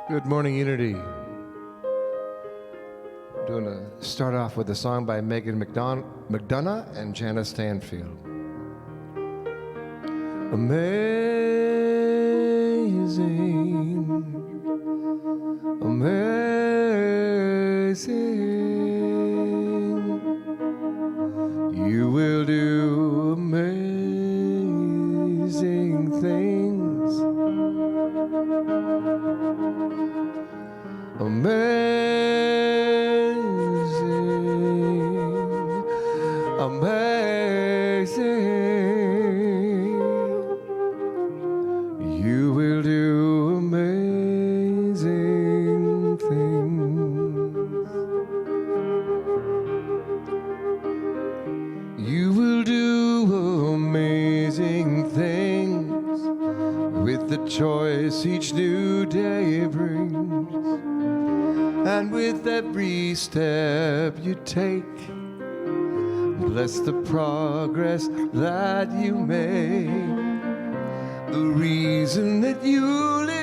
Good morning, Unity. I'm going to start off with a song by Megan McDonough and Janice Stanfield. Amazing, amazing, you will do amazing things. Amazing, amazing, you will do amazing things. You will do amazing things with the choice each new day brings. And with every step you take, bless the progress that you make. The reason that you live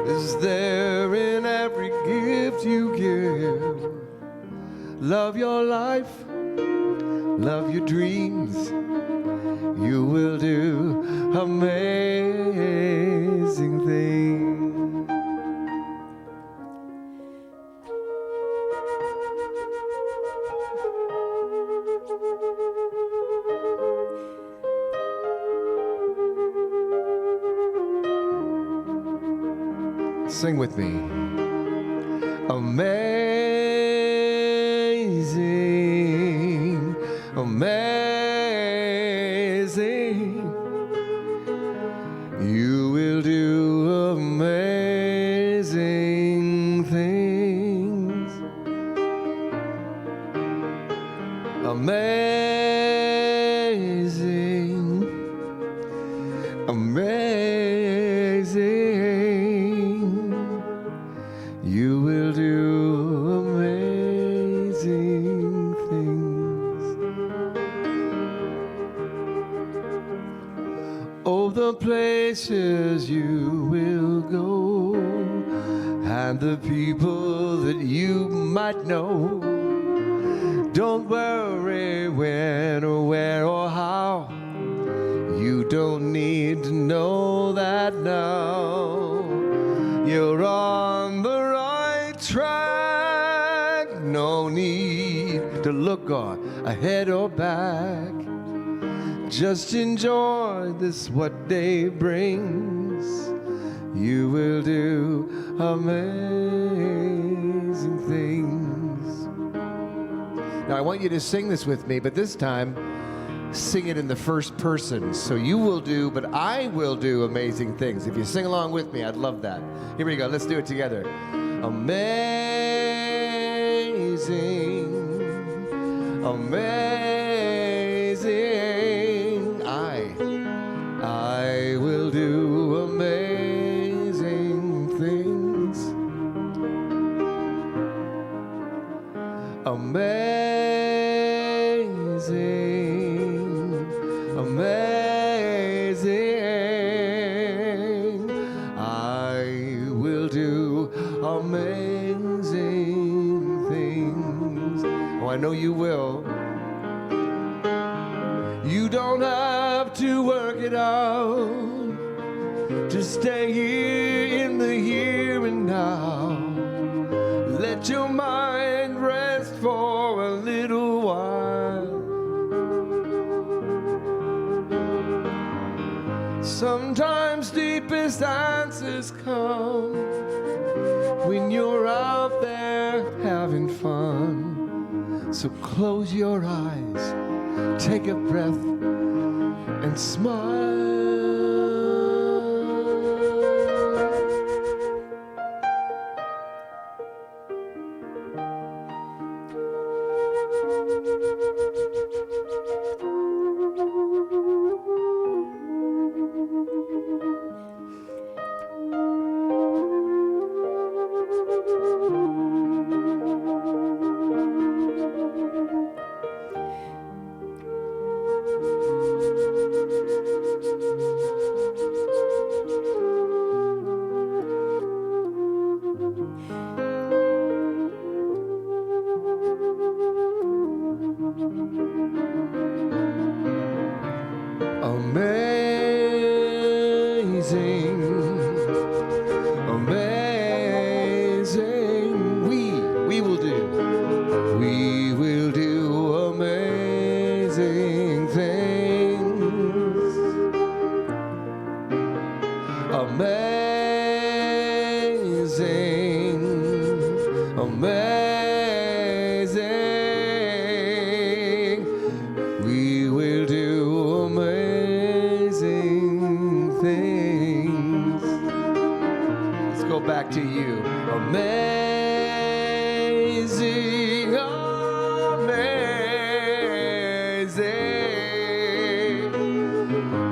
is there in every gift you give. Love your life, love your dreams. You will do amazing things. Sing with me. Amazing, amazing, you will do amazing things. Amazing, amazing, you will do amazing things. Oh, the places you will go, and the people that you might know. Don't worry when or where or how. You don't need to know that now. You're on the right track. No need to look on ahead or back. Just enjoy this, what day brings. You will do amazing things. Now I want you to sing this with me, but this time sing it in the first person. So you will do, but I will do amazing things. If you sing along with me, I'd love that. Here we go. Let's do it together. Amazing, amazing. I will do amazing things. Amazing, amazing, I will do amazing things. Oh, I know you will. You don't have to work it out. Just stay here in the here and now. Let your mind rest for a little while. Sometimes deepest answers come when you're out there having fun. So close your eyes, take a breath, and smile. amazing. We will do amazing things. Amazing, amazing. We will do amazing things. Let's go back to you. Amazing, amazing.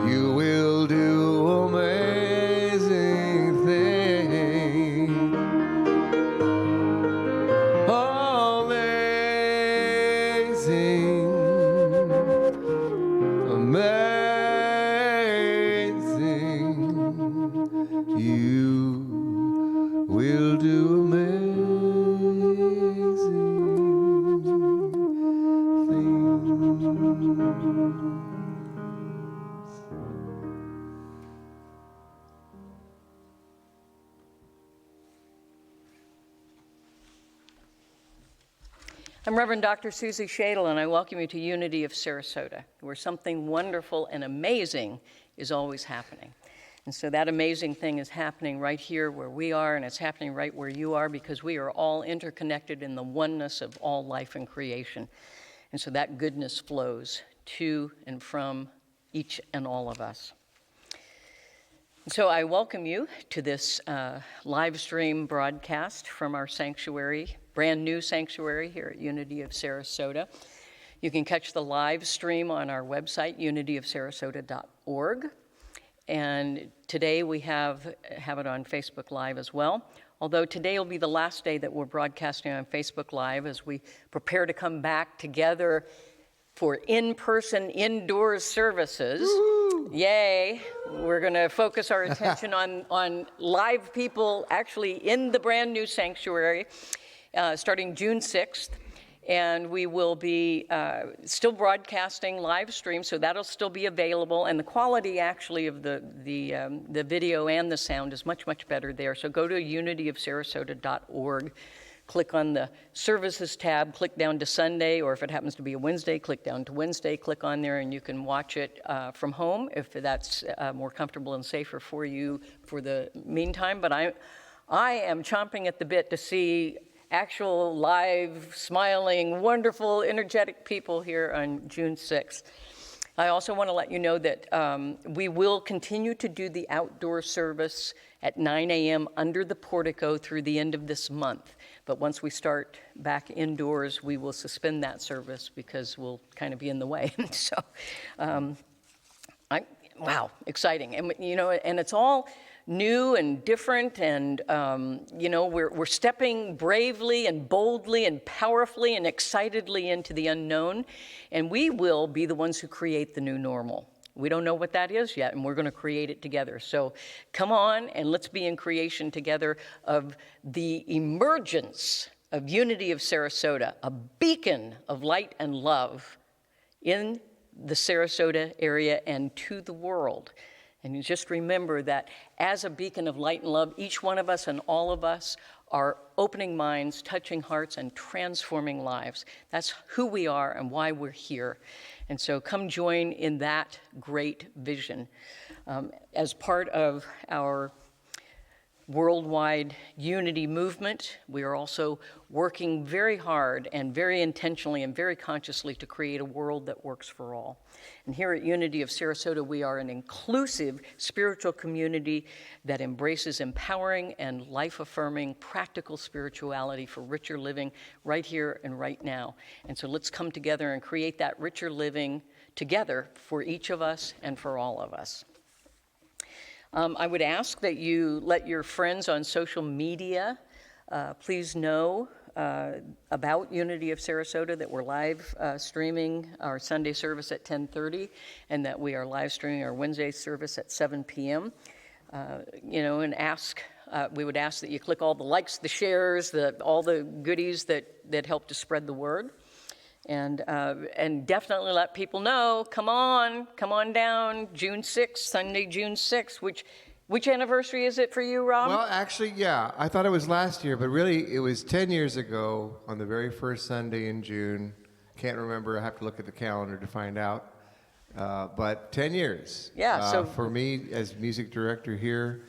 You will do amazing things. Amazing, amazing. You will do amazing things. I'm Reverend Dr. Susie Shadle, and I welcome you to Unity of Sarasota, where something wonderful and amazing is always happening. And so that amazing thing is happening right here where we are, and it's happening right where you are, because we are all interconnected in the oneness of all life and creation. And so that goodness flows to and from each and all of us. So I welcome you to this live stream broadcast from our sanctuary, brand new sanctuary here at Unity of Sarasota. You can catch the live stream on our website, unityofsarasota.org. And today we have it on Facebook Live as well. Although today will be the last day that we're broadcasting on Facebook Live as we prepare to come back together for in-person, indoors services. Woo-hoo. Yay! We're going to focus our attention on live people actually in the brand new sanctuary starting June 6th. And we will be still broadcasting live stream, so that'll still be available. And the quality actually of the video and the sound is much, much better there. So go to unityofsarasota.org. Click on the Services tab, click down to Sunday, or if it happens to be a Wednesday, click down to Wednesday, click on there, and you can watch it from home if that's more comfortable and safer for you for the meantime. But I am chomping at the bit to see actual, live, smiling, wonderful, energetic people here on June 6th. I also want to let you know that we will continue to do the outdoor service at 9 a.m. under the portico through the end of this month. But once we start back indoors, we will suspend that service because we'll kind of be in the way. So, wow, exciting. And, and it's all new and different, and we're stepping bravely and boldly and powerfully and excitedly into the unknown, and we will be the ones who create the new normal. We don't know what that is yet, and we're going to create it together. So come on, and let's be in creation together of the emergence of Unity of Sarasota, a beacon of light and love in the Sarasota area and to the world. And you just remember that as a beacon of light and love, each one of us and all of us are opening minds, touching hearts, and transforming lives. That's who we are and why we're here. And so come join in that great vision. As part of our worldwide unity movement, we are also working very hard and very intentionally and very consciously to create a world that works for all. And here at Unity of Sarasota, we are an inclusive spiritual community that embraces empowering and life-affirming practical spirituality for richer living right here and right now. And so let's come together and create that richer living together for each of us and for all of us. I would ask that you let your friends on social media please know about Unity of Sarasota, that we're live streaming our Sunday service at 10:30, and that we are live streaming our Wednesday service at 7 p.m. And we would ask that you click all the likes, the shares, all the goodies that help to spread the word. And definitely let people know, come on down, June 6th, Sunday, June 6th, which Which anniversary is it for you, Rob? Well, actually, yeah. I thought it was last year, but really it was 10 years ago on the very first Sunday in June. Can't remember. I have to look at the calendar to find out. But 10 years. Yeah, so for me as music director here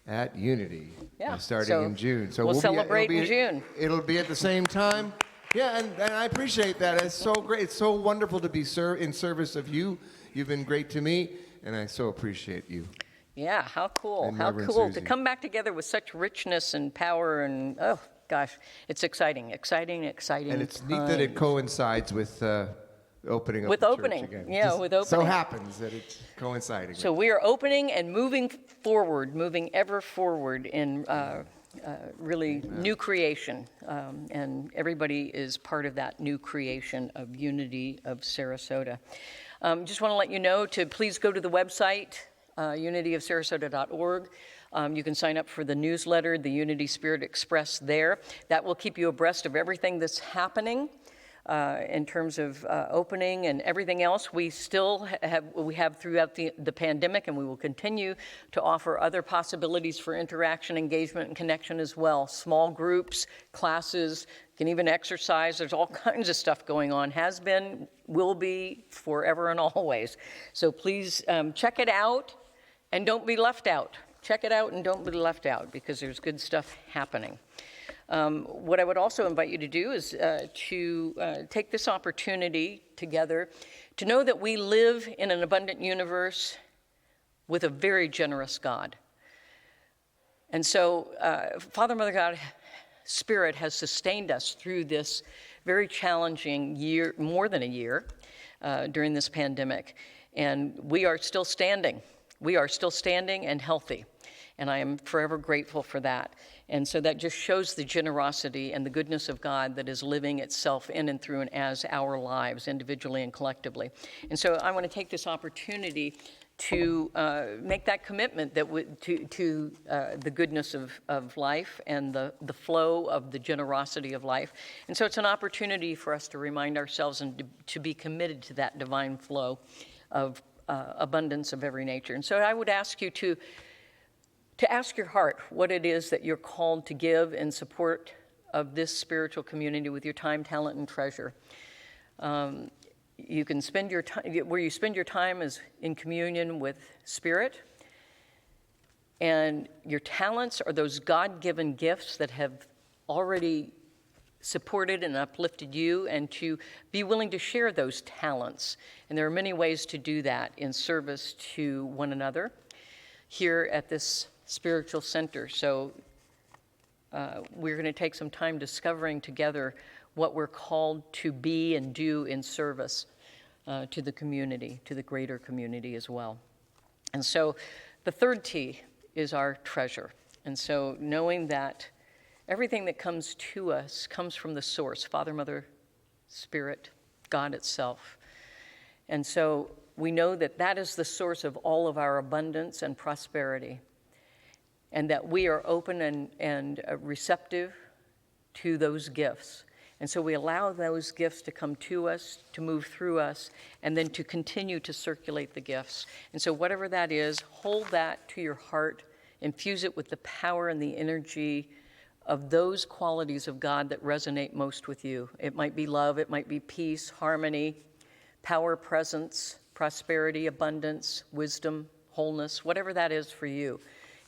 at Unity, Yeah, starting so in June. So we'll be- celebrate it'll in be- June. It'll be at the same time. Yeah, and I appreciate that. It's so great. It's so wonderful to be in service of you. You've been great to me, and I so appreciate you. Yeah, how cool. And How Reverend cool Susie. to come back together with such richness and power and, oh, gosh, it's exciting. And it's neat that it times. coincides with opening up With the opening, church again. yeah, Just with So opening. happens that it's coinciding. So we are opening and moving forward, moving ever forward in really new creation. And everybody is part of that new creation of Unity of Sarasota. Just want to let you know to please go to the website, unityofsarasota.org. You can sign up for the newsletter, the Unity Spirit Express there. That will keep you abreast of everything that's happening. In terms of opening and everything else, we still have throughout the pandemic, and we will continue to offer other possibilities for interaction, engagement, and connection as well. Small groups, classes, you can even exercise. There's all kinds of stuff going on, has been, will be, forever and always. So please check it out and don't be left out. Check it out and don't be left out, because there's good stuff happening. What I would also invite you to do is to take this opportunity together to know that we live in an abundant universe with a very generous God. And so Father, Mother, God, Spirit has sustained us through this very challenging year, more than a year, during this pandemic. And we are still standing. We are still standing and healthy. And I am forever grateful for that. And so that just shows the generosity and the goodness of God that is living itself in and through and as our lives, individually and collectively. And so I want to take this opportunity to make that commitment that to the goodness of life and the flow of the generosity of life. And so it's an opportunity for us to remind ourselves and to be committed to that divine flow of abundance of every nature. And so I would ask you to ask your heart what it is that you're called to give in support of this spiritual community with your time, talent, and treasure. You can spend your time, where you spend your time is in communion with Spirit, and your talents are those God-given gifts that have already supported and uplifted you, and to be willing to share those talents. And there are many ways to do that in service to one another here at this spiritual center. So we're going to take some time discovering together what we're called to be and do in service to the community, to the greater community as well. And so the third T is our treasure. And so knowing that everything that comes to us comes from the source, Father, Mother, Spirit, God itself. And so we know that that is the source of all of our abundance and prosperity, and that we are open and receptive to those gifts. And so we allow those gifts to come to us, to move through us, and then to continue to circulate the gifts. And so whatever that is, hold that to your heart, infuse it with the power and the energy of those qualities of God that resonate most with you. It might be love, it might be peace, harmony, power, presence, prosperity, abundance, wisdom, wholeness, whatever that is for you.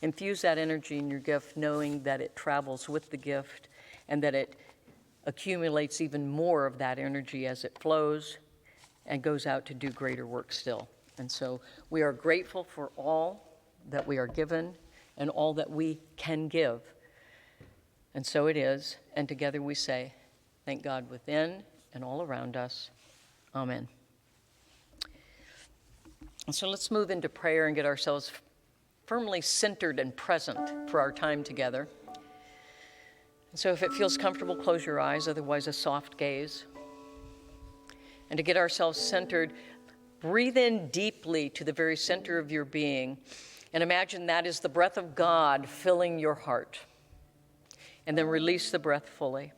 Infuse that energy in your gift, knowing that it travels with the gift and that it accumulates even more of that energy as it flows and goes out to do greater work still. And so we are grateful for all that we are given and all that we can give. And so it is, and together we say, thank God within and all around us. Amen. And so let's move into prayer and get ourselves firmly centered and present for our time together. And so if it feels comfortable, close your eyes, otherwise a soft gaze. And to get ourselves centered, breathe in deeply to the very center of your being, and imagine that is the breath of God filling your heart. And then release the breath fully.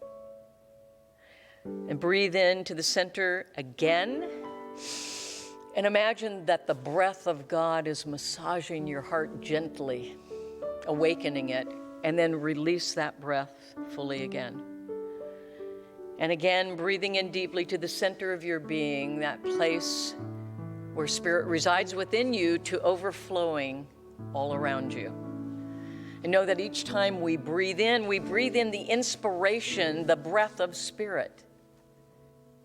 And breathe in to the center again, And imagine that the breath of God is massaging your heart gently, awakening it, and then release that breath fully again. And again, breathing in deeply to the center of your being, that place where Spirit resides within you, to overflowing all around you. And know that each time we breathe in the inspiration, the breath of Spirit.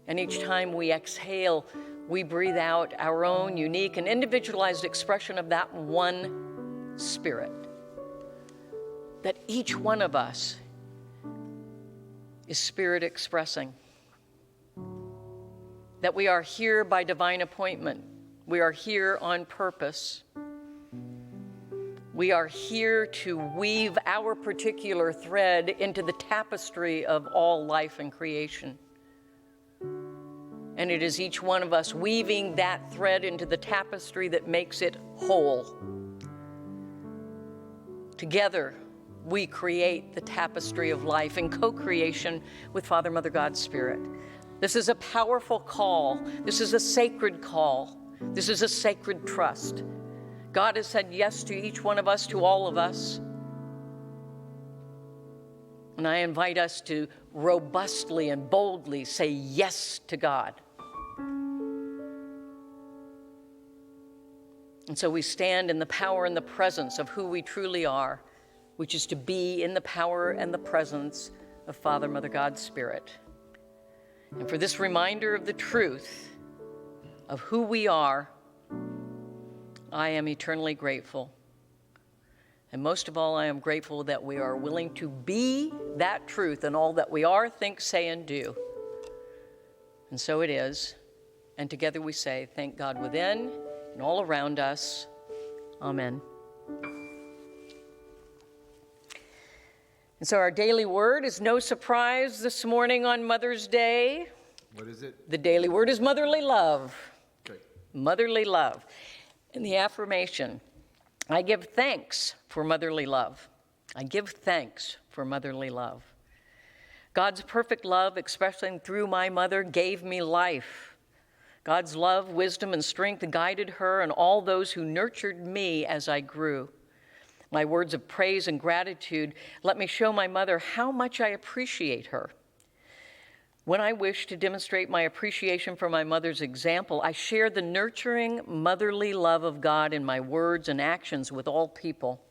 And each time we exhale, we breathe out our own unique and individualized expression of that one Spirit. That each one of us is Spirit expressing. That we are here by divine appointment. We are here on purpose. We are here to weave our particular thread into the tapestry of all life and creation. And it is each one of us weaving that thread into the tapestry that makes it whole. Together, we create the tapestry of life in co-creation with Father, Mother, God, Spirit. This is a powerful call. This is a sacred call. This is a sacred trust. God has said yes to each one of us, to all of us. And I invite us to robustly and boldly say yes to God. And so we stand in the power and the presence of who we truly are, which is to be in the power and the presence of Father, Mother, God, Spirit. And for this reminder of the truth of who we are, I am eternally grateful. And most of all, I am grateful that we are willing to be that truth in all that we are, think, say, and do. And so it is. And together we say, thank God within and all around us. Amen. And so our daily word is no surprise this morning on Mother's Day. What is it? The daily word is motherly love. Okay. Motherly love. And the affirmation, I give thanks for motherly love. I give thanks for motherly love. God's perfect love, expressing through my mother, gave me life. God's love, wisdom, and strength guided her and all those who nurtured me as I grew. My words of praise and gratitude let me show my mother how much I appreciate her. When I wish to demonstrate my appreciation for my mother's example, I share the nurturing, motherly love of God in my words and actions with all people.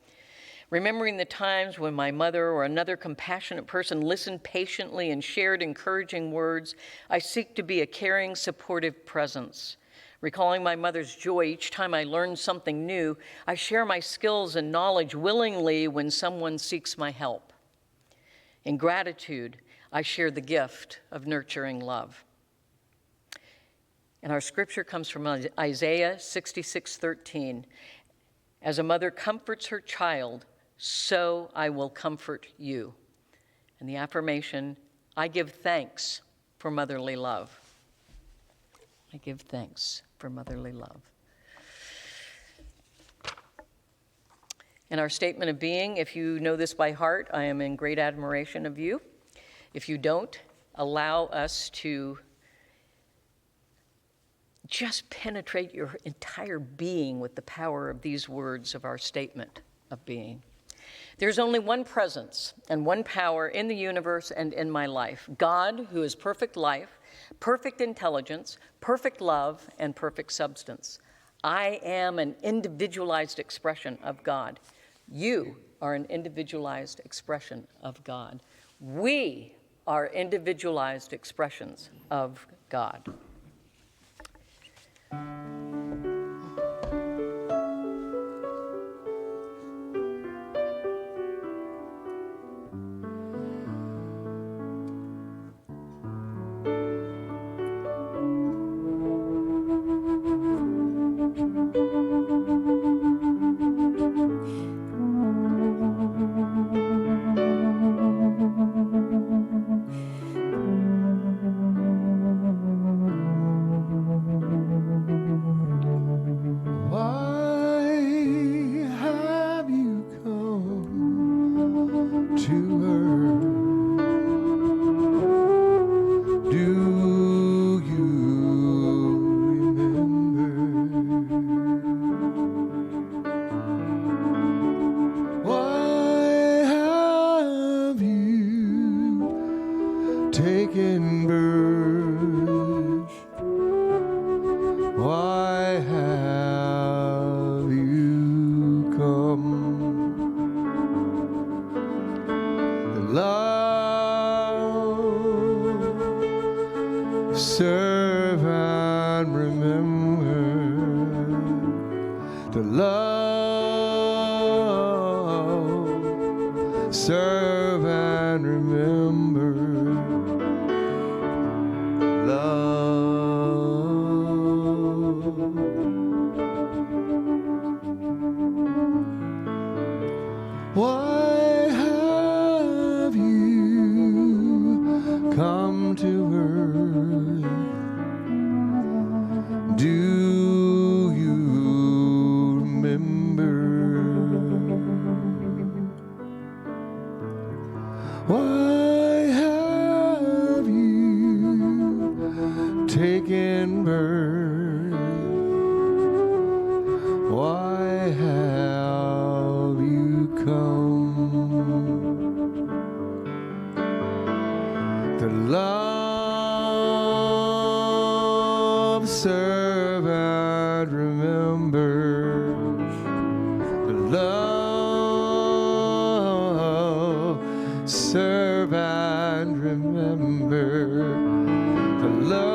Remembering the times when my mother or another compassionate person listened patiently and shared encouraging words, I seek to be a caring, supportive presence. Recalling my mother's joy each time I learn something new, I share my skills and knowledge willingly when someone seeks my help. In gratitude, I share the gift of nurturing love. And our scripture comes from Isaiah 66:13. As a mother comforts her child, so I will comfort you. And the affirmation, I give thanks for motherly love. I give thanks for motherly love. In our statement of being, if you know this by heart, I am in great admiration of you. If you don't, allow us to just penetrate your entire being with the power of these words of our statement of being. There's only one presence and one power in the universe and in my life. God, who is perfect life, perfect intelligence, perfect love, and perfect substance. I am an individualized expression of God. You are an individualized expression of God. We are individualized expressions of God. taken birth, why have you come? The love, serve and remember. The love, serve and remember. Why have you come to earth? Do you remember? Why have you taken birth? Why have you come? The love, serve and remember. The love, serve and remember. The love,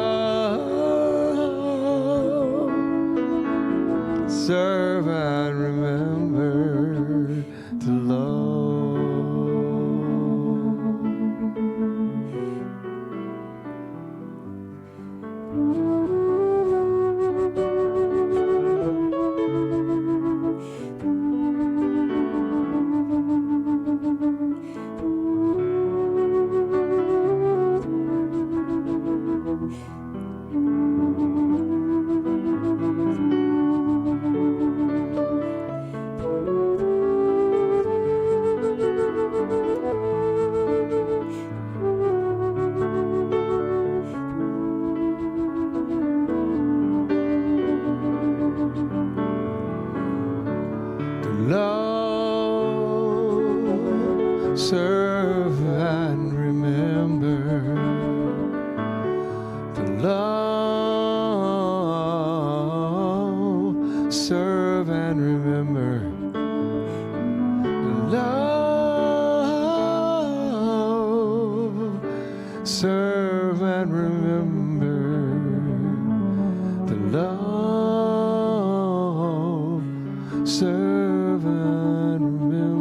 serve and remember. The love. Love, serve and remember. The love, serve and remember. The love, serve and remember. The love, serve and remember.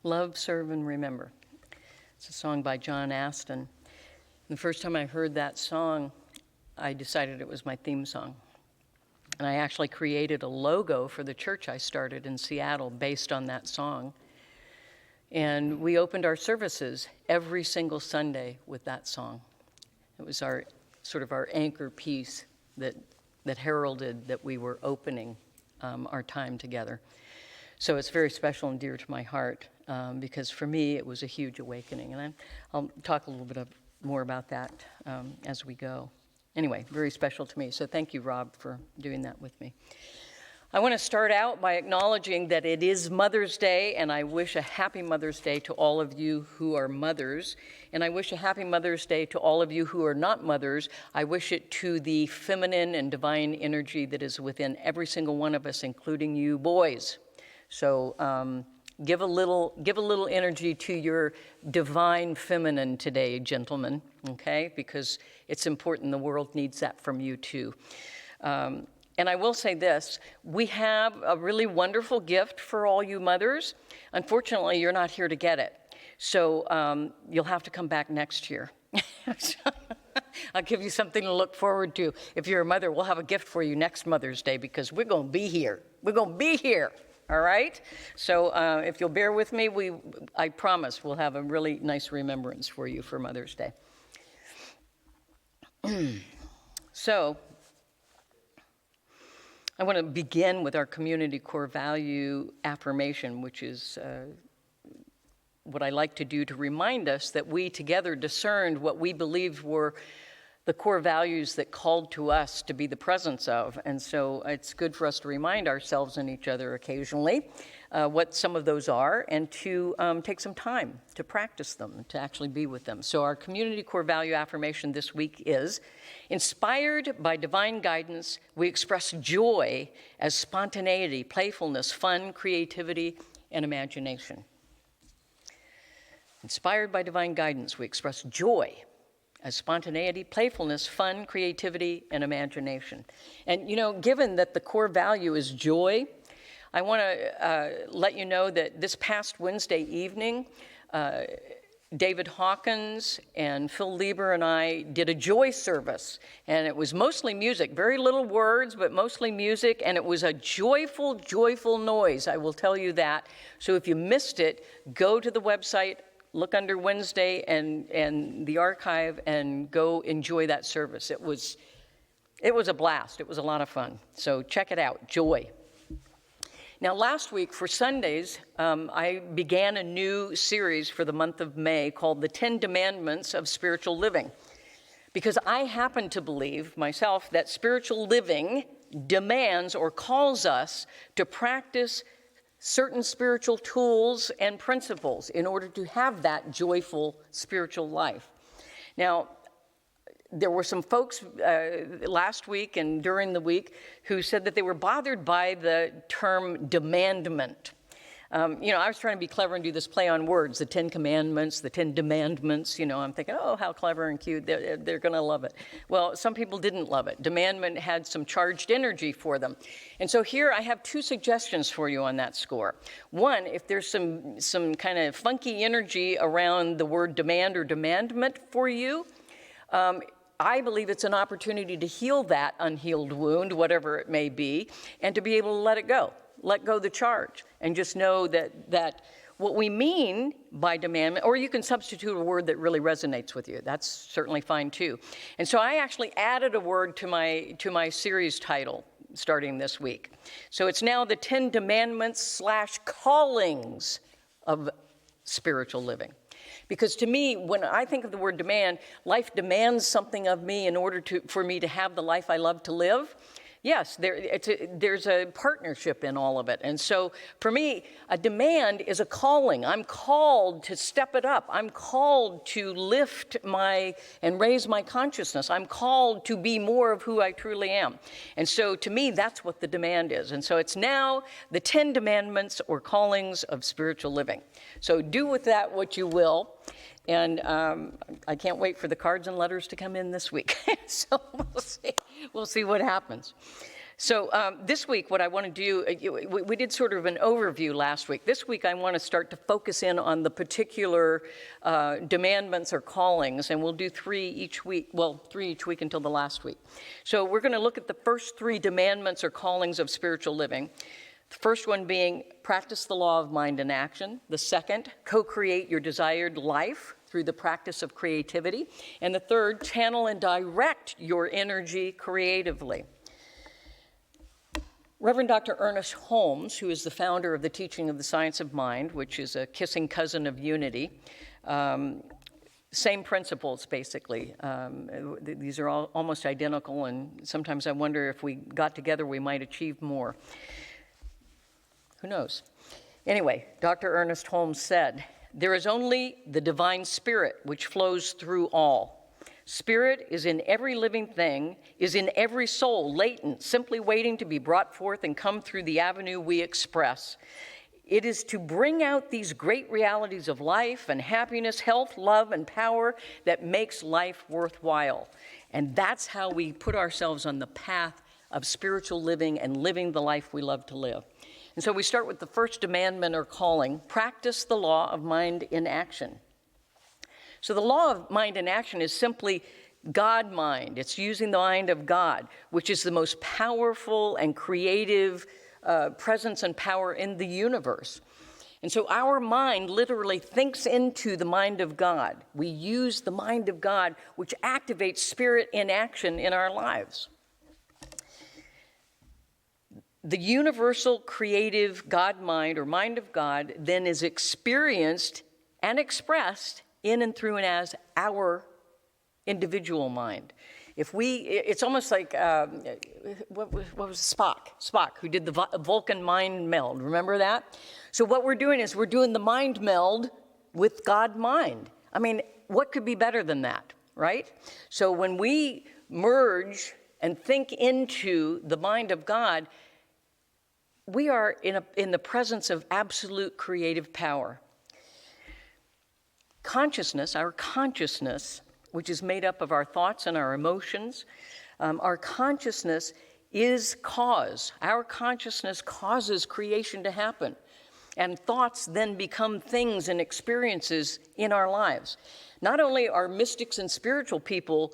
The Love, Serve, and Remember. It's a song by John Aston. The first time I heard that song, I decided it was my theme song. And I actually created a logo for the church I started in Seattle based on that song. And we opened our services every single Sunday with that song. It was our sort of our anchor piece that heralded that we were opening our time together. So it's very special and dear to my heart because for me it was a huge awakening. And I'll talk a little bit more about that as we go. Anyway, very special to me. So thank you, Rob, for doing that with me. I want to start out by acknowledging that it is Mother's Day, and I wish a happy Mother's Day to all of you who are mothers. And I wish a happy Mother's Day to all of you who are not mothers. I wish it to the feminine and divine energy that is within every single one of us, including you boys. So give a little energy to your divine feminine today, gentlemen, okay? Because it's important. The world needs that from you too. And I will say this, we have a really wonderful gift for all you mothers. Unfortunately, you're not here to get it. So you'll have to come back next year. I'll give you something to look forward to. If you're a mother, we'll have a gift for you next Mother's Day because we're going to be here. We're going to be here. all right? So if you'll bear with me, I promise we'll have a really nice remembrance for you for Mother's Day. So I want to begin with our community core value affirmation, which is what I like to do to remind us that we together discerned what we believed were the core values that called to us to be the presence of. And so it's good for us to remind ourselves and each other occasionally what some of those are, and to take some time to practice them, to actually be with them. So our community core value affirmation this week is, inspired by divine guidance, we express joy as spontaneity, playfulness, fun, creativity, and imagination. Inspired by divine guidance, we express joy as spontaneity, playfulness, fun, creativity, and imagination. And given that the core value is joy, I want to let you know that this past Wednesday evening, David Hawkins and Phil Lieber and I did a joy service, and it was mostly music, very little words, but mostly music, and it was a joyful, joyful noise, I will tell you that. So if you missed it, go to the website, look under Wednesday and the archive, and go enjoy that service. It was a blast. It was a lot of fun. So check it out, joy. Now, last week for Sundays, I began a new series for the month of May called The 10 Demandments of Spiritual Living, because I happen to believe myself that spiritual living demands or calls us to practice certain spiritual tools and principles in order to have that joyful spiritual life. Now, there were some folks last week and during the week who said that they were bothered by the term demandment. I was trying to be clever and do this play on words, the 10 Commandments, the 10 Demandments. I'm thinking, oh, how clever and cute. They're going to love it. Well, some people didn't love it. Demandment had some charged energy for them. And so here I have two suggestions for you on that score. One, if there's some kind of funky energy around the word demand or demandment for you, I believe it's an opportunity to heal that unhealed wound, whatever it may be, and to be able to let it go. Let go the charge, and just know that what we mean by demandment, or you can substitute a word that really resonates with you. That's certainly fine too. And so I actually added a word to my series title starting this week. So it's now the 10 Demandments / callings of spiritual living. Because to me, when I think of the word demand, life demands something of me in order for me to have the life I love to live. Yes, there's a partnership in all of it. And so for me, a demand is a calling. I'm called to step it up. I'm called to lift and raise my consciousness. I'm called to be more of who I truly am. And so to me, that's what the demand is. And so it's now the 10 Demandments or callings of spiritual living. So do with that what you will. And I can't wait for the cards and letters to come in this week. So we'll see what happens. So this week, what I want to do, we did sort of an overview last week. This week, I want to start to focus in on the particular demandments or callings, and we'll do 3 each week. Well, 3 each week until the last week. So we're going to look at the first 3 demandments or callings of spiritual living. The first one being practice the law of mind and action. The second, co-create your desired life through the practice of creativity. And the third, channel and direct your energy creatively. Reverend Dr. Ernest Holmes, who is the founder of the Teaching of the Science of Mind, which is a kissing cousin of unity, same principles, basically. These are all almost identical, and sometimes I wonder if we got together, we might achieve more. Who knows? Anyway, Dr. Ernest Holmes said, "There is only the divine spirit which flows through all. Spirit is in every living thing, is in every soul, latent, simply waiting to be brought forth and come through the avenue we express. It is to bring out these great realities of life and happiness, health, love, and power that makes life worthwhile." And that's how we put ourselves on the path of spiritual living and living the life we love to live. And so we start with the first demandment or calling, practice the law of mind in action. So the law of mind in action is simply God mind. It's using the mind of God, which is the most powerful and creative presence and power in the universe. And so our mind literally thinks into the mind of God. We use the mind of God, which activates spirit in action in our lives. The universal creative God mind, or mind of God, then is experienced and expressed in and through and as our individual mind. It's almost like, what was Spock, who did the Vulcan mind meld, remember that? So what we're doing is we're doing the mind meld with God mind. I mean, what could be better than that, right? So when we merge and think into the mind of God, we are in the presence of absolute creative power. Consciousness, our consciousness, which is made up of our thoughts and our emotions, our consciousness is cause. Our consciousness causes creation to happen. And thoughts then become things and experiences in our lives. Not only are mystics and spiritual people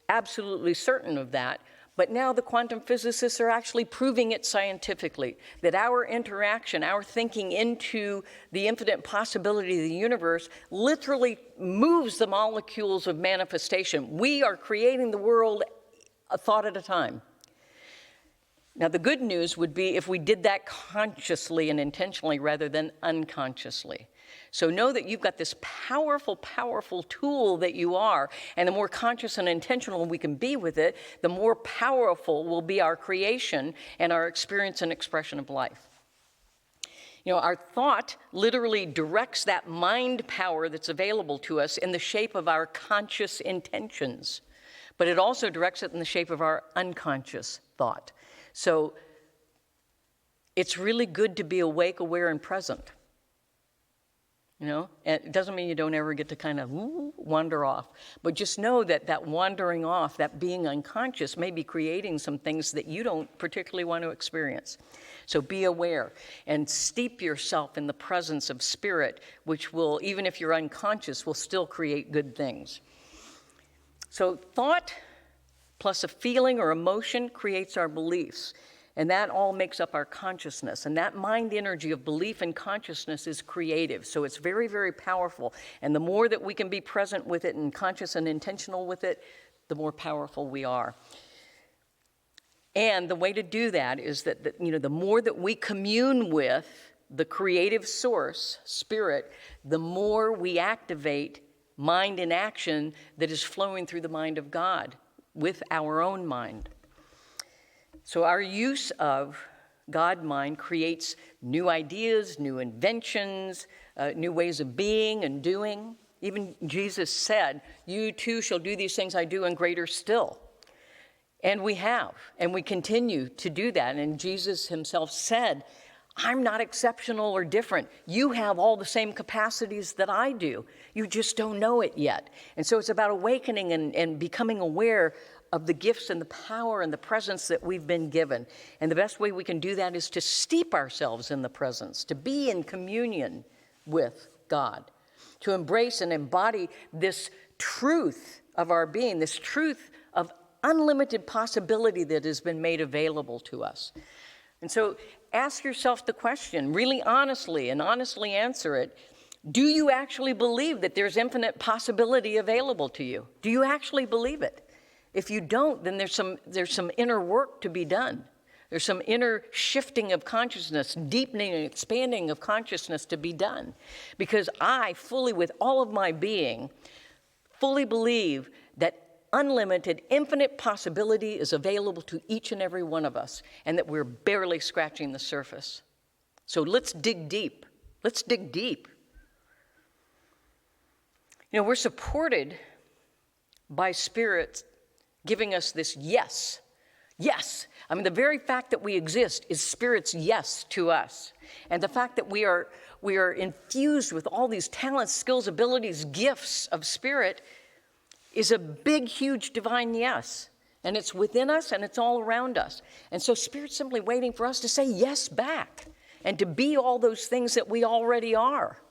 absolutely certain of that, but now the quantum physicists are actually proving it scientifically, that our interaction, our thinking into the infinite possibility of the universe literally moves the molecules of manifestation. We are creating the world a thought at a time. Now, the good news would be if we did that consciously and intentionally rather than unconsciously. So know that you've got this powerful, powerful tool that you are, and the more conscious and intentional we can be with it, the more powerful will be our creation and our experience and expression of life. You know, our thought literally directs that mind power that's available to us in the shape of our conscious intentions, but it also directs it in the shape of our unconscious thought. So it's really good to be awake, aware, and present. You know, and it doesn't mean you don't ever get to kind of wander off. But just know that that wandering off, that being unconscious, may be creating some things that you don't particularly want to experience. So be aware and steep yourself in the presence of spirit, which will, even if you're unconscious, will still create good things. So thought plus a feeling or emotion creates our beliefs. And that all makes up our consciousness. And that mind energy of belief and consciousness is creative. So it's very, very powerful. And the more that we can be present with it and conscious and intentional with it, the more powerful we are. And the way to do that is that the more that we commune with the creative source, spirit, the more we activate mind in action that is flowing through the mind of God with our own mind. So our use of God mind creates new ideas, new inventions, new ways of being and doing. Even Jesus said, "You too shall do these things I do and greater still." And we have, and we continue to do that. And Jesus himself said, "I'm not exceptional or different. You have all the same capacities that I do. You just don't know it yet." And so it's about awakening and becoming aware of the gifts and the power and the presence that we've been given. And the best way we can do that is to steep ourselves in the presence, to be in communion with God, to embrace and embody this truth of our being, this truth of unlimited possibility that has been made available to us. And so ask yourself the question, really honestly, and honestly answer it. Do you actually believe that there's infinite possibility available to you? Do you actually believe it? If you don't, then there's some inner work to be done. There's some inner shifting of consciousness, deepening and expanding of consciousness to be done. Because I fully, with all of my being, fully believe that unlimited, infinite possibility is available to each and every one of us, and that we're barely scratching the surface. So let's dig deep. Let's dig deep. You know, we're supported by spirits giving us this yes. Yes. I mean, the very fact that we exist is Spirit's yes to us. And the fact that we are infused with all these talents, skills, abilities, gifts of Spirit is a big, huge divine yes. And it's within us and it's all around us. And so Spirit's simply waiting for us to say yes back and to be all those things that we already are.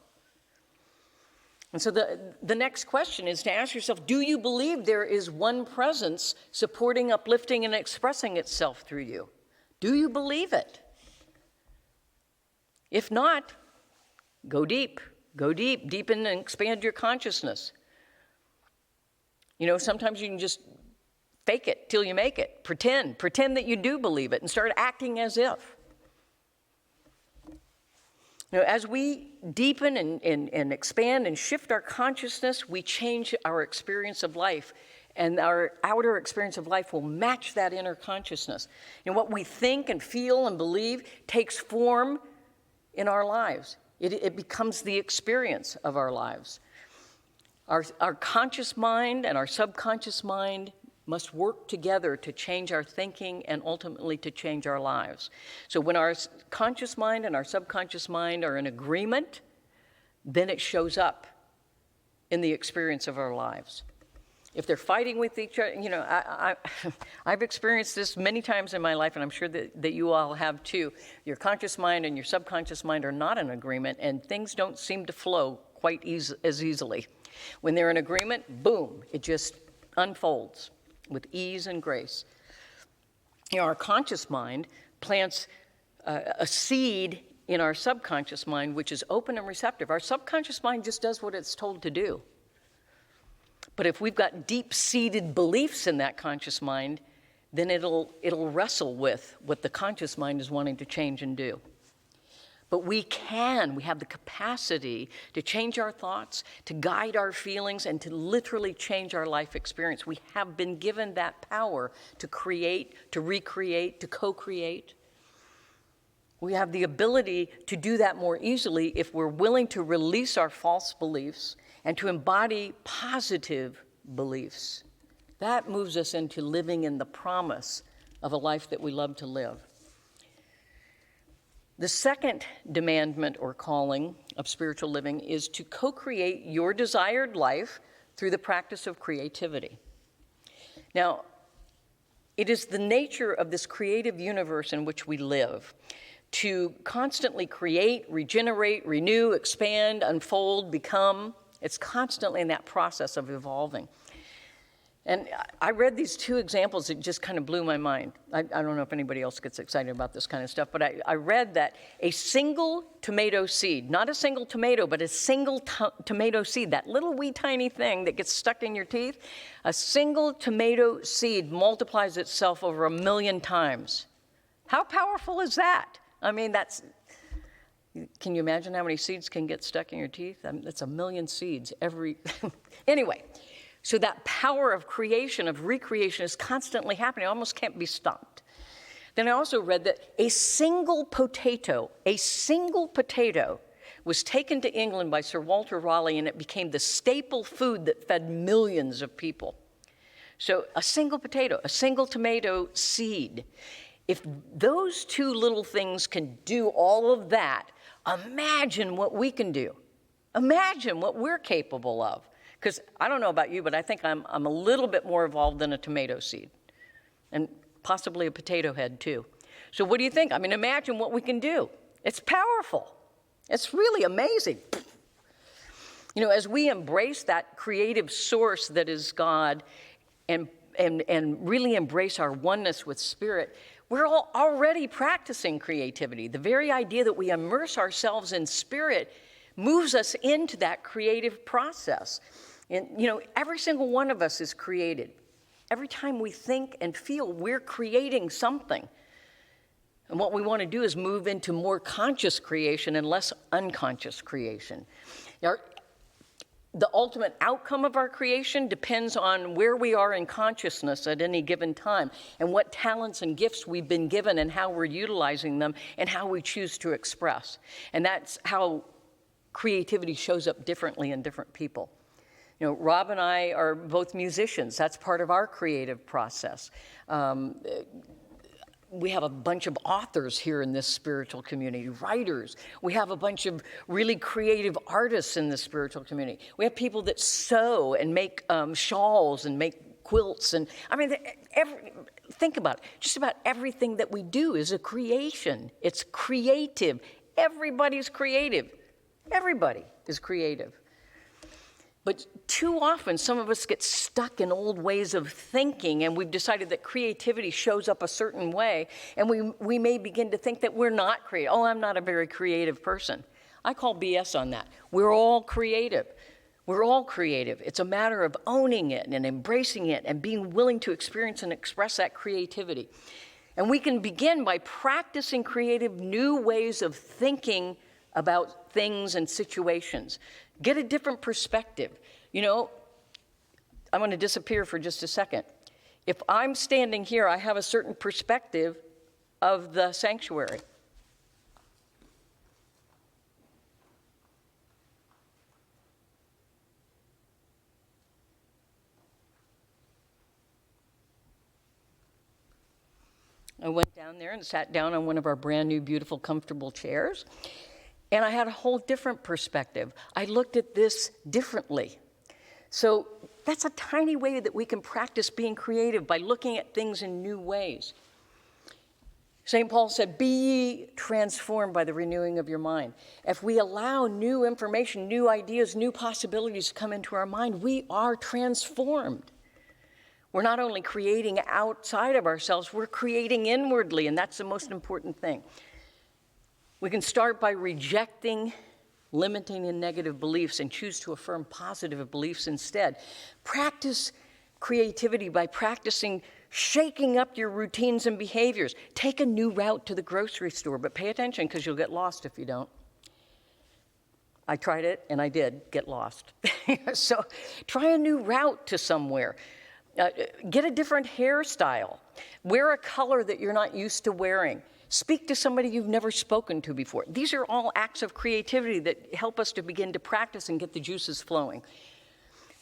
And so the next question is to ask yourself, do you believe there is one presence supporting, uplifting, and expressing itself through you? Do you believe it? If not, go deep. Go deep. Deepen and expand your consciousness. You know, sometimes you can just fake it till you make it. Pretend that you do believe it and start acting as if. You know, as we deepen and expand and shift our consciousness, we change our experience of life. And our outer experience of life will match that inner consciousness. And what we think and feel and believe takes form in our lives. It becomes the experience of our lives. Our conscious mind and our subconscious mind must work together to change our thinking and ultimately to change our lives. So when our conscious mind and our subconscious mind are in agreement, then it shows up in the experience of our lives. If they're fighting with each other, you know, I've experienced this many times in my life, and I'm sure that you all have too. Your conscious mind and your subconscious mind are not in agreement, and things don't seem to flow quite as easily. When they're in agreement, boom, it just unfolds with ease and grace. You know, our conscious mind plants a seed in our subconscious mind, which is open and receptive. Our subconscious mind just does what it's told to do. But if we've got deep-seated beliefs in that conscious mind, then it'll wrestle with what the conscious mind is wanting to change and do. But we have the capacity to change our thoughts, to guide our feelings, and to literally change our life experience. We have been given that power to create, to recreate, to co-create. We have the ability to do that more easily if we're willing to release our false beliefs and to embody positive beliefs. That moves us into living in the promise of a life that we love to live. The second demandment or calling of spiritual living is to co-create your desired life through the practice of creativity. Now, it is the nature of this creative universe in which we live to constantly create, regenerate, renew, expand, unfold, become. It's constantly in that process of evolving. And I read these two examples that just kind of blew my mind. I don't know if anybody else gets excited about this kind of stuff, but I read that a single tomato seed, not a single tomato, but a single tomato seed, that little wee tiny thing that gets stuck in your teeth, a single tomato seed multiplies itself over 1 million times. How powerful is that? I mean, can you imagine how many seeds can get stuck in your teeth? I mean, that's 1 million seeds every, anyway. So that power of creation, of recreation is constantly happening. It almost can't be stopped. Then I also read that a single potato was taken to England by Sir Walter Raleigh, and it became the staple food that fed millions of people. So a single potato, a single tomato seed. If those two little things can do all of that, imagine what we can do. Imagine what we're capable of. Because I don't know about you, but I think I'm a little bit more evolved than a tomato seed, and possibly a potato head too. So what do you think? I mean, imagine what we can do. It's powerful. It's really amazing. You know, as we embrace that creative source that is God and really embrace our oneness with Spirit, we're all already practicing creativity. The very idea that we immerse ourselves in Spirit moves us into that creative process. And, you know, every single one of us is created. Every time we think and feel, we're creating something. And what we want to do is move into more conscious creation and less unconscious creation. The ultimate outcome of our creation depends on where we are in consciousness at any given time and what talents and gifts we've been given and how we're utilizing them and how we choose to express. And that's how creativity shows up differently in different people. You know, Rob and I are both musicians. That's part of our creative process. We have a bunch of authors here in this spiritual community, writers. We have a bunch of really creative artists in the spiritual community. We have people that sew and make shawls and make quilts. And I mean, think about it. Just about everything that we do is a creation. It's creative. Everybody's creative. Everybody is creative. But too often, some of us get stuck in old ways of thinking, and we've decided that creativity shows up a certain way, and we may begin to think that we're not creative. Oh, I'm not a very creative person. I call BS on that. We're all creative. We're all creative. It's a matter of owning it and embracing it and being willing to experience and express that creativity. And we can begin by practicing creative new ways of thinking about things and situations. Get a different perspective. You know, I'm going to disappear for just a second. If I'm standing here, I have a certain perspective of the sanctuary. I went down there and sat down on one of our brand new, beautiful, comfortable chairs. And I had a whole different perspective. I looked at this differently. So that's a tiny way that we can practice being creative, by looking at things in new ways. St. Paul said, "Be ye transformed by the renewing of your mind." If we allow new information, new ideas, new possibilities to come into our mind, we are transformed. We're not only creating outside of ourselves, we're creating inwardly, and that's the most important thing. We can start by rejecting limiting and negative beliefs and choose to affirm positive beliefs instead. Practice creativity by practicing shaking up your routines and behaviors. Take a new route to the grocery store, but pay attention because you'll get lost if you don't. I tried it, and I did get lost. So try a new route to somewhere. Get a different hairstyle. Wear a color that you're not used to wearing. Speak to somebody you've never spoken to before. These are all acts of creativity that help us to begin to practice and get the juices flowing.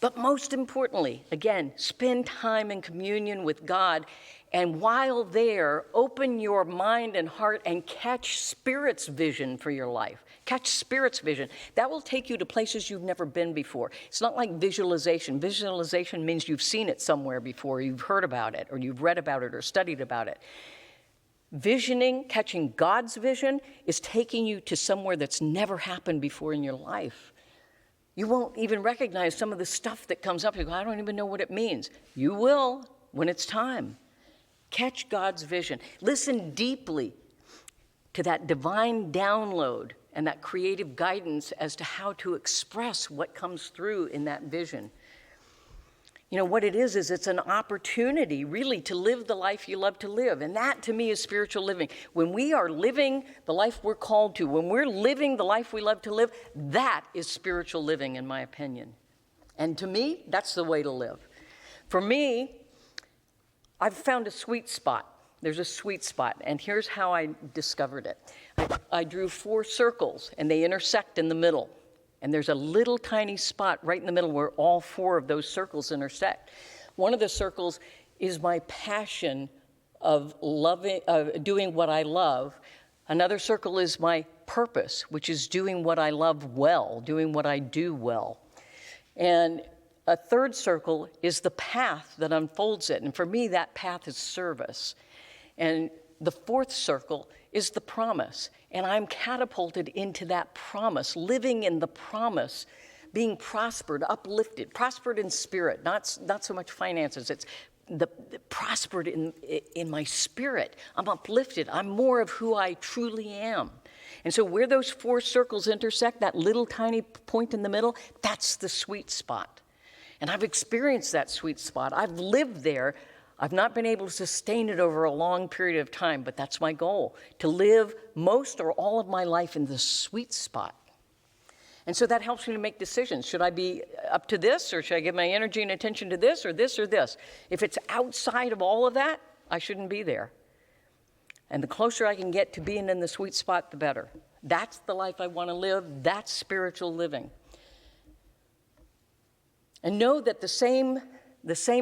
But most importantly, again, spend time in communion with God, and while there, open your mind and heart and catch Spirit's vision for your life. Catch Spirit's vision. That will take you to places you've never been before. It's not like visualization. Visualization means you've seen it somewhere before, you've heard about it, or you've read about it, or studied about it. Visioning, catching God's vision, is taking you to somewhere that's never happened before in your life. You won't even recognize some of the stuff that comes up. You go, I don't even know what it means. You will when it's time. Catch God's vision. Listen deeply to that divine download and that creative guidance as to how to express what comes through in that vision. You know, what it is it's an opportunity, really, to live the life you love to live. And that, to me, is spiritual living. When we are living the life we're called to, when we're living the life we love to live, that is spiritual living, in my opinion. And to me, that's the way to live. For me, I've found a sweet spot. There's a sweet spot, and here's how I discovered it. I drew 4 circles, and they intersect in the middle. And there's a little tiny spot right in the middle where all 4 of those circles intersect. One of the circles is my passion of doing what I love. Another circle is my purpose, which is doing what I love well, doing what I do well. And a third circle is the path that unfolds it. And for me, that path is service. And the 4th circle is the promise. And I'm catapulted into that promise, living in the promise, being prospered, uplifted, prospered in spirit, not so much finances. It's the prospered in my spirit. I'm uplifted. I'm more of who I truly am. And so where those 4 circles intersect, that little tiny point in the middle, that's the sweet spot. And I've experienced that sweet spot. I've lived there. I've not been able to sustain it over a long period of time, but that's my goal, to live most or all of my life in the sweet spot. And so that helps me to make decisions. Should I be up to this, or should I give my energy and attention to this, or this, or this? If it's outside of all of that, I shouldn't be there. And the closer I can get to being in the sweet spot, the better. That's the life I want to live. That's spiritual living. And know that the same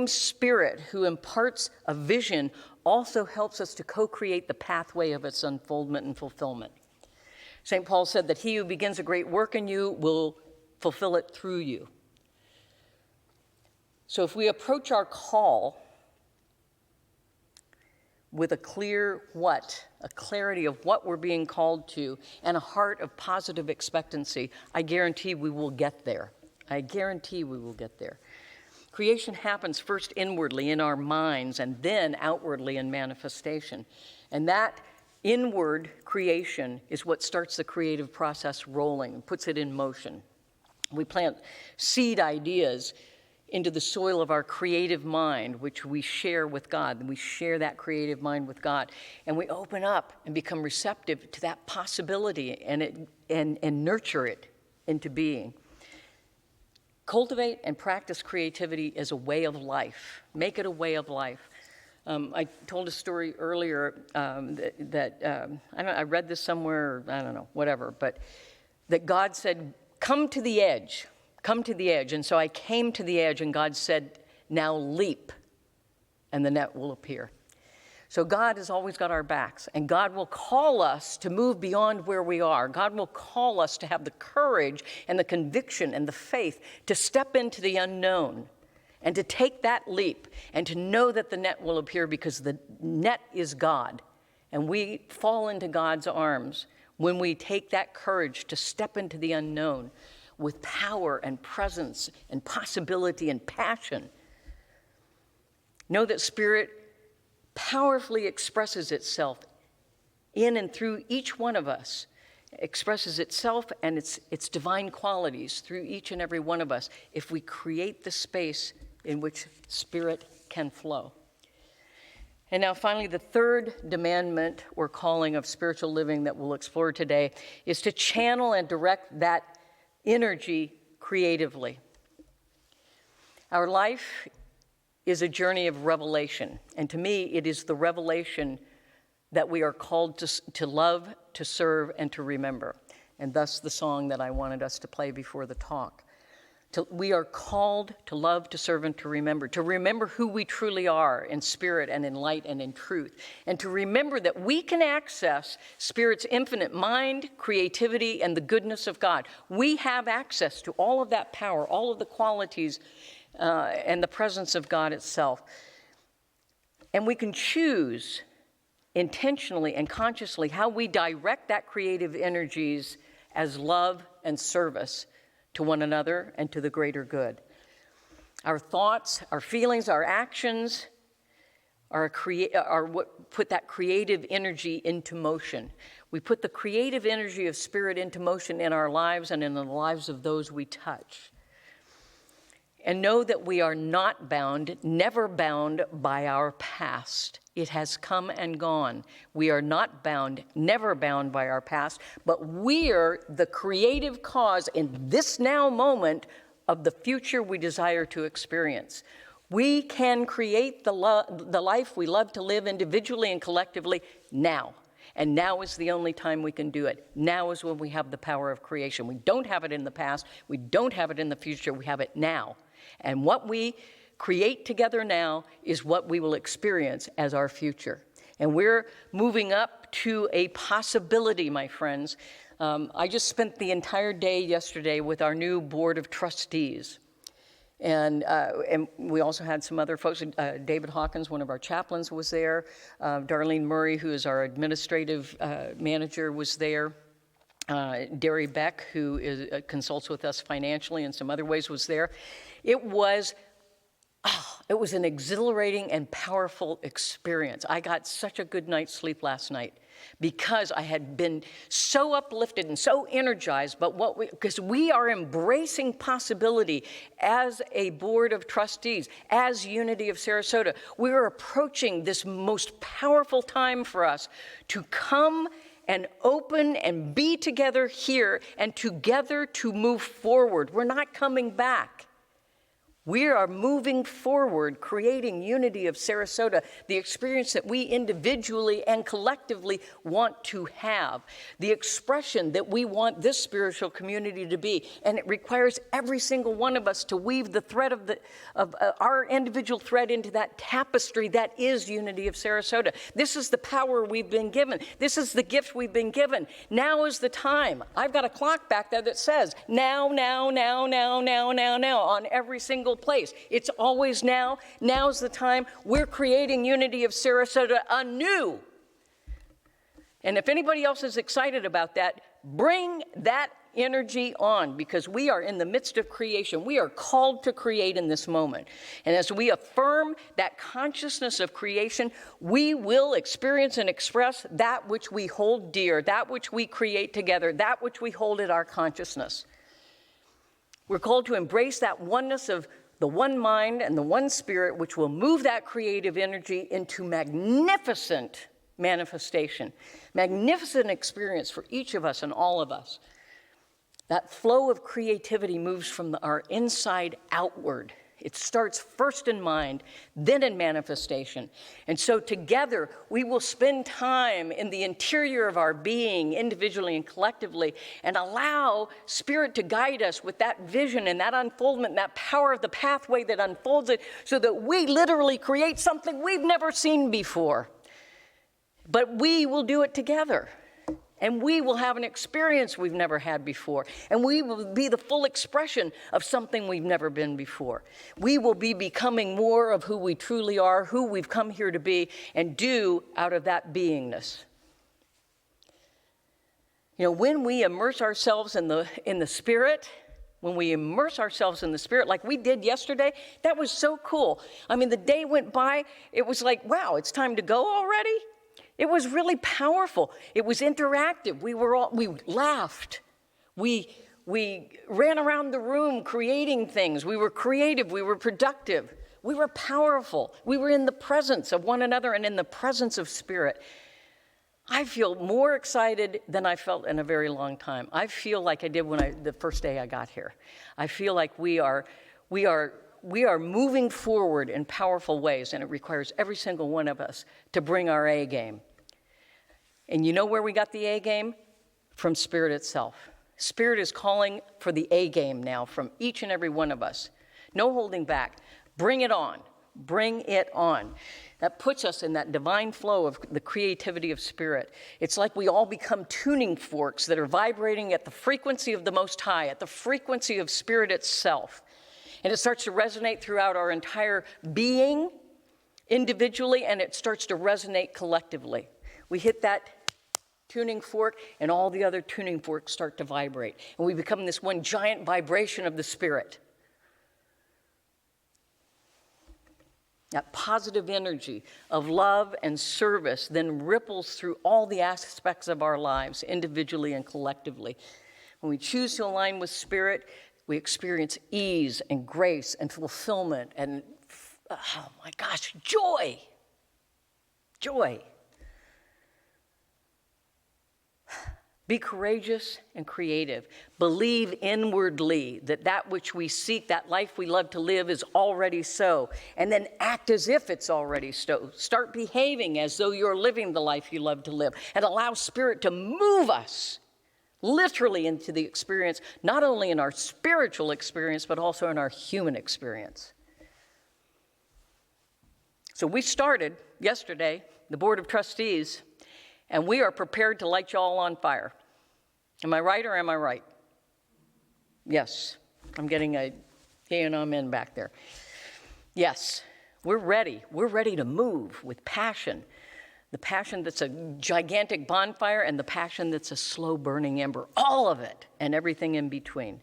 Spirit who imparts a vision also helps us to co-create the pathway of its unfoldment and fulfillment. St. Paul said that he who begins a great work in you will fulfill it through you. So if we approach our call with a clear what, a clarity of what we're being called to, and a heart of positive expectancy, I guarantee we will get there. I guarantee we will get there. Creation happens first inwardly in our minds and then outwardly in manifestation. And that inward creation is what starts the creative process rolling and puts it in motion. We plant seed ideas into the soil of our creative mind, which we share with God. And we share that creative mind with God. And we open up and become receptive to that possibility and nurture it into being. Cultivate and practice creativity as a way of life. Make it a way of life. I told a story earlier I read this somewhere, I don't know, whatever, but that God said, come to the edge. Come to the edge. And so I came to the edge, and God said, now leap, and the net will appear. So God has always got our backs, and God will call us to move beyond where we are. God will call us to have the courage and the conviction and the faith to step into the unknown and to take that leap and to know that the net will appear, because the net is God. And we fall into God's arms when we take that courage to step into the unknown with power and presence and possibility and passion. Know that Spirit powerfully expresses itself in and through each one of us, expresses itself and its divine qualities through each and every one of us if we create the space in which Spirit can flow. And now finally, the third demandment or calling of spiritual living that we'll explore today is to channel and direct that energy creatively. Our life is a journey of revelation, and to me, it is the revelation that we are called to love, to serve, and to remember. And thus the song that I wanted us to play before the talk. We are called to love, to serve, and to remember who we truly are in spirit and in light and in truth, and to remember that we can access Spirit's infinite mind, creativity, and the goodness of God. We have access to all of that power, all of the qualities, and the presence of God itself. And we can choose intentionally and consciously how we direct that creative energies as love and service to one another and to the greater good. Our thoughts, our feelings, our actions are what put that creative energy into motion. We put the creative energy of Spirit into motion in our lives and in the lives of those we touch. And know that we are not bound, never bound by our past. It has come and gone. We are not bound, never bound by our past, but we're the creative cause in this now moment of the future we desire to experience. We can create the life we love to live individually and collectively now. And now is the only time we can do it. Now is when we have the power of creation. We don't have it in the past. We don't have it in the future. We have it now. And what we create together now is what we will experience as our future. And we're moving up to a possibility, my friends. I just spent the entire day yesterday with our new board of trustees. And we also had some other folks. David Hawkins, one of our chaplains, was there. Darlene Murray, who is our administrative manager, was there. Derry Beck, who consults with us financially in some other ways, was there. It was an exhilarating and powerful experience. I got such a good night's sleep last night because I had been so uplifted and so energized, because we are embracing possibility as a board of trustees, as Unity of Sarasota. We're approaching this most powerful time for us to come and open and be together here and together to move forward. We're not coming back. We are moving forward, creating Unity of Sarasota, the experience that we individually and collectively want to have, the expression that we want this spiritual community to be. And it requires every single one of us to weave the thread of our individual thread into that tapestry that is Unity of Sarasota. This is the power we've been given. This is the gift we've been given. Now is the time. I've got a clock back there that says now, now, now, now, now, now, now on every single place. It's always now. Now's the time. We're creating Unity of Sarasota anew. And if anybody else is excited about that, Bring that energy on, because we are in the midst of creation. We are called to create in this moment. And as we affirm that consciousness of creation, we will experience and express that which we hold dear, that which we create together, that which we hold in our consciousness. We're called to embrace that oneness of the one mind and the one spirit, which will move that creative energy into magnificent manifestation, magnificent experience for each of us and all of us. That flow of creativity moves from our inside outward. It starts first in mind, then in manifestation. And so together, we will spend time in the interior of our being, individually and collectively, and allow Spirit to guide us with that vision and that unfoldment, that power of the pathway that unfolds it, so that we literally create something we've never seen before. But we will do it together. And we will have an experience we've never had before. And we will be the full expression of something we've never been before. We will be becoming more of who we truly are, who we've come here to be, and do out of that beingness. You know, when we immerse ourselves in the Spirit, when we immerse ourselves in the Spirit like we did yesterday, that was so cool. I mean, the day went by, it was like, wow, it's time to go already? It was really powerful. It was interactive. We laughed. We ran around the room creating things. We were creative. We were productive. We were powerful. We were in the presence of one another and in the presence of Spirit. I feel more excited than I felt in a very long time. I feel like I did the first day I got here. I feel like we are moving forward in powerful ways, and it requires every single one of us to bring our A game. And you know where we got the A game? From Spirit itself. Spirit is calling for the A game now from each and every one of us. No holding back. Bring it on. Bring it on. That puts us in that divine flow of the creativity of Spirit. It's like we all become tuning forks that are vibrating at the frequency of the Most High, at the frequency of Spirit itself. And it starts to resonate throughout our entire being, individually, and it starts to resonate collectively. We hit that tuning fork, and all the other tuning forks start to vibrate. And we become this one giant vibration of the Spirit. That positive energy of love and service then ripples through all the aspects of our lives, individually and collectively. When we choose to align with Spirit, we experience ease and grace and fulfillment and, oh my gosh, joy. Joy. Be courageous and creative. Believe inwardly that which we seek, that life we love to live, is already so. And then act as if it's already so. Start behaving as though you're living the life you love to live. And allow Spirit to move us literally into the experience, not only in our spiritual experience, but also in our human experience. So we started yesterday, the Board of Trustees, and we are prepared to light you all on fire. Am I right or am I right? Yes. I'm getting a hey and amen back there. Yes, we're ready. We're ready to move with passion. The passion that's a gigantic bonfire and the passion that's a slow burning ember. All of it and everything in between.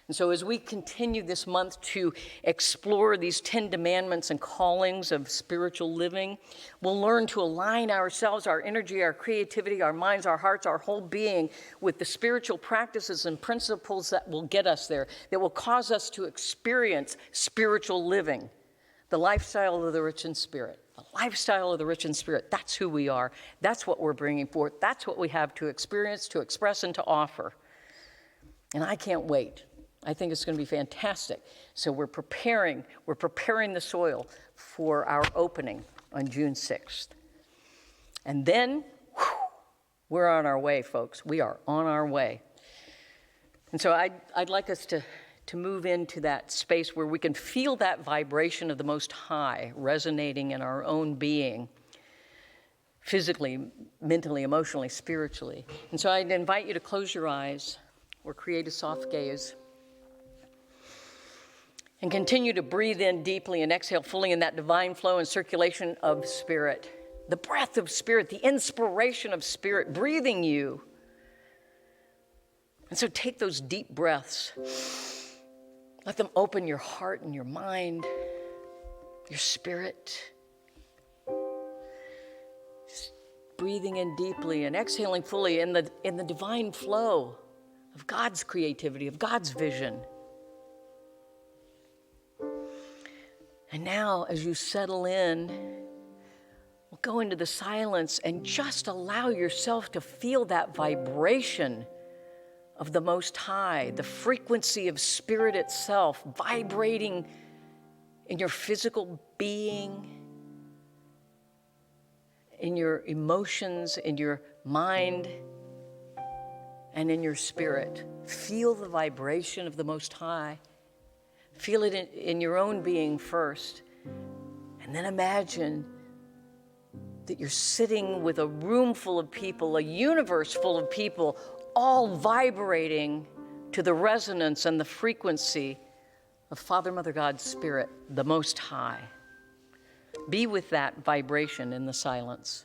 And so as we continue this month to explore these 10 demandments and callings of spiritual living, we'll learn to align ourselves, our energy, our creativity, our minds, our hearts, our whole being with the spiritual practices and principles that will get us there, that will cause us to experience spiritual living, the lifestyle of the rich in spirit. The lifestyle of the rich in spirit, that's who we are. That's what we're bringing forth. That's what we have to experience, to express, and to offer. And I can't wait. I think it's going to be fantastic. So we're preparing the soil for our opening on June 6th. And then, we're on our way, folks. We are on our way. And so I'd like us to move into that space where we can feel that vibration of the Most High resonating in our own being, physically, mentally, emotionally, spiritually. And so I'd invite you to close your eyes or create a soft gaze. And continue to breathe in deeply and exhale fully in that divine flow and circulation of Spirit. The breath of Spirit, the inspiration of Spirit breathing you And so take those deep breaths. Let them open your heart and your mind, your spirit. Just breathing in deeply and exhaling fully in the divine flow of God's creativity, of God's vision. And now, as you settle in, we'll go into the silence and just allow yourself to feel that vibration of the Most High, the frequency of Spirit itself vibrating in your physical being, in your emotions, in your mind, and in your spirit. Feel the vibration of the Most High. Feel it in your own being first. And then imagine that you're sitting with a room full of people, a universe full of people, all vibrating to the resonance and the frequency of Father, Mother, God, Spirit, the Most High. Be with that vibration in the silence.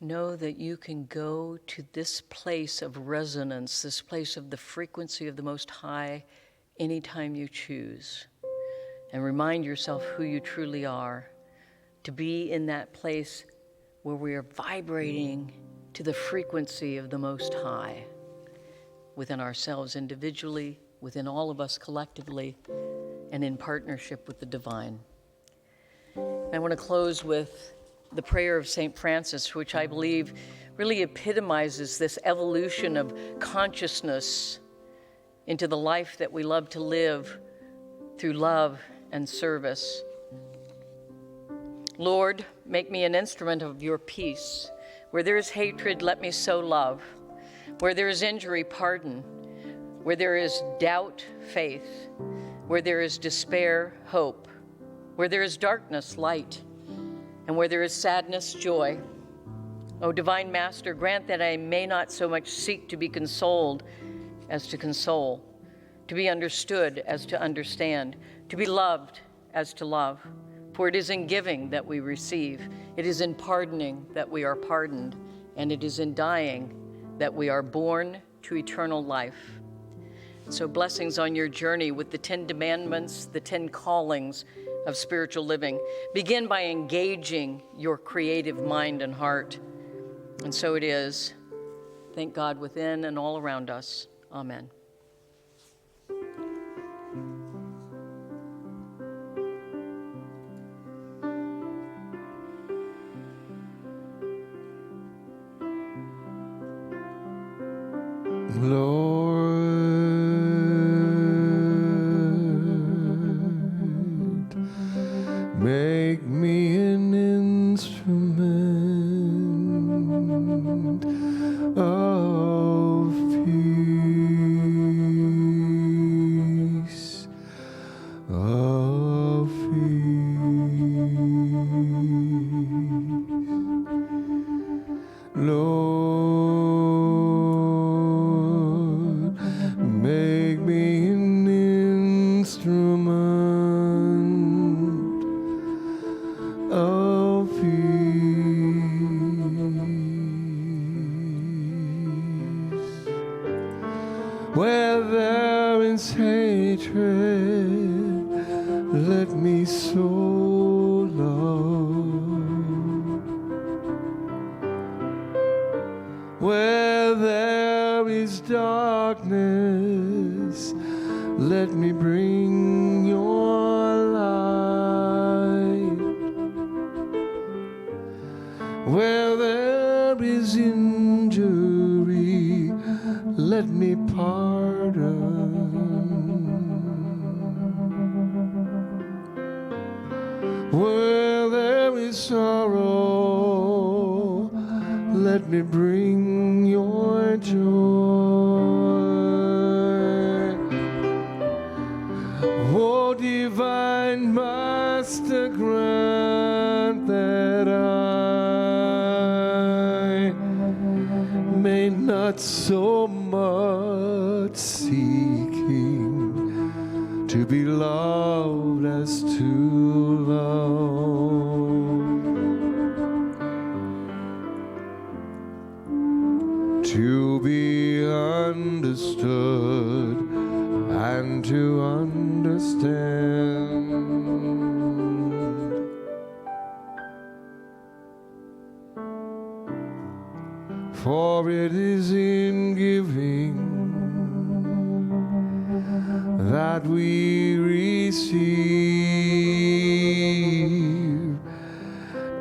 Know that you can go to this place of resonance, this place of the frequency of the Most High, anytime you choose. And remind yourself who you truly are, to be in that place where we are vibrating to the frequency of the Most High, within ourselves individually, within all of us collectively, and in partnership with the divine. I want to close with the prayer of St. Francis, which I believe really epitomizes this evolution of consciousness into the life that we love to live through love and service. Lord, make me an instrument of your peace. Where there is hatred, let me sow love. Where there is injury, pardon. Where there is doubt, faith. Where there is despair, hope. Where there is darkness, light. And where there is sadness, joy. O Divine Master, grant that I may not so much seek to be consoled as to console, to be understood as to understand, to be loved as to love. For it is in giving that we receive, it is in pardoning that we are pardoned, and it is in dying that we are born to eternal life. So blessings on your journey with the 10 Demandments, the 10 callings of spiritual living. Begin by engaging your creative mind and heart. And so it is. Thank God within and all around us. Amen. Lord, make me an instrument of peace, of peace. Lord, is hatred, let me so love. Where there is darkness, let me bring your light. Where there is injury, let me pardon. Where there is sorrow, let me bring your joy. Oh, divine Master, grant that I may not so much seeking to be loved as to love, to be understood and to understand. For it is in giving that we receive,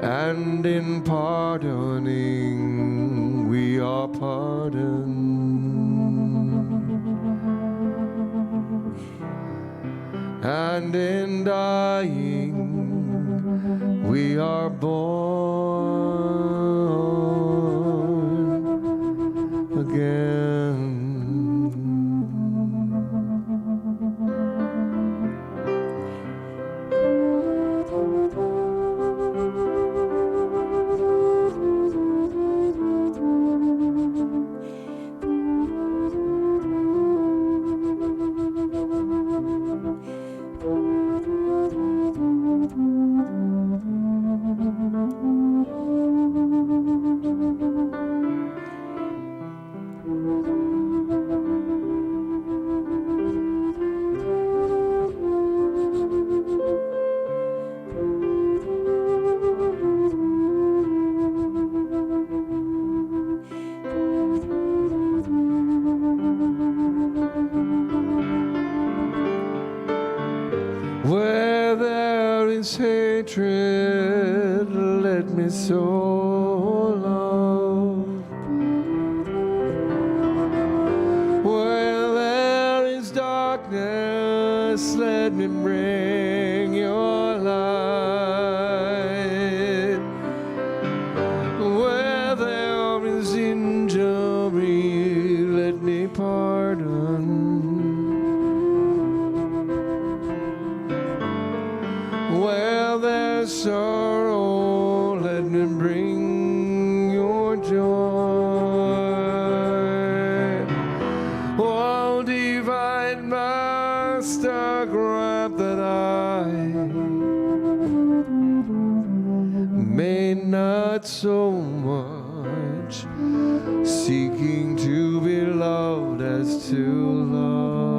and in pardoning we are pardoned, and in dying we are born again. Where there is hatred, let me so love. Where there is darkness, let me bring your light. Where there is injury, let me pardon. Where there's sorrow, let me bring your joy. Oh, divine Master, grant that I may not so much seeking to be loved as to love,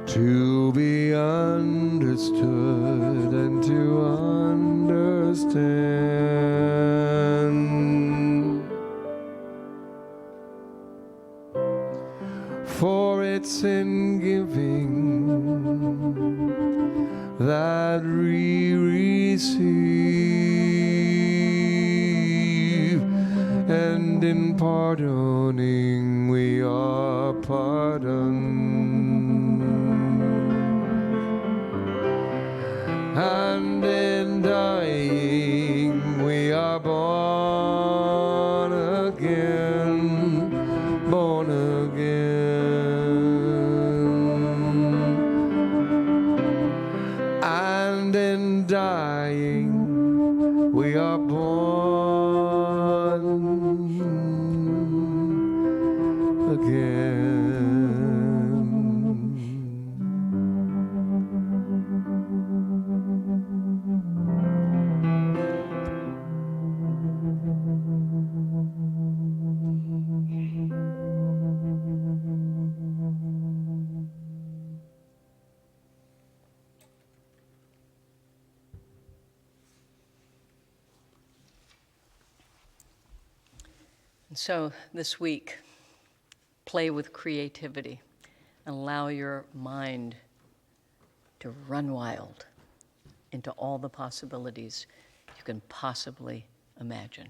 to be understood and to understand. For it's in giving that we receive, and in pardoning we are pardoned, and in dying we are born again, born again, and in dying we are born again. So this week, play with creativity and allow your mind to run wild into all the possibilities you can possibly imagine.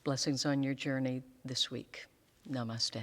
Blessings on your journey this week. Namaste.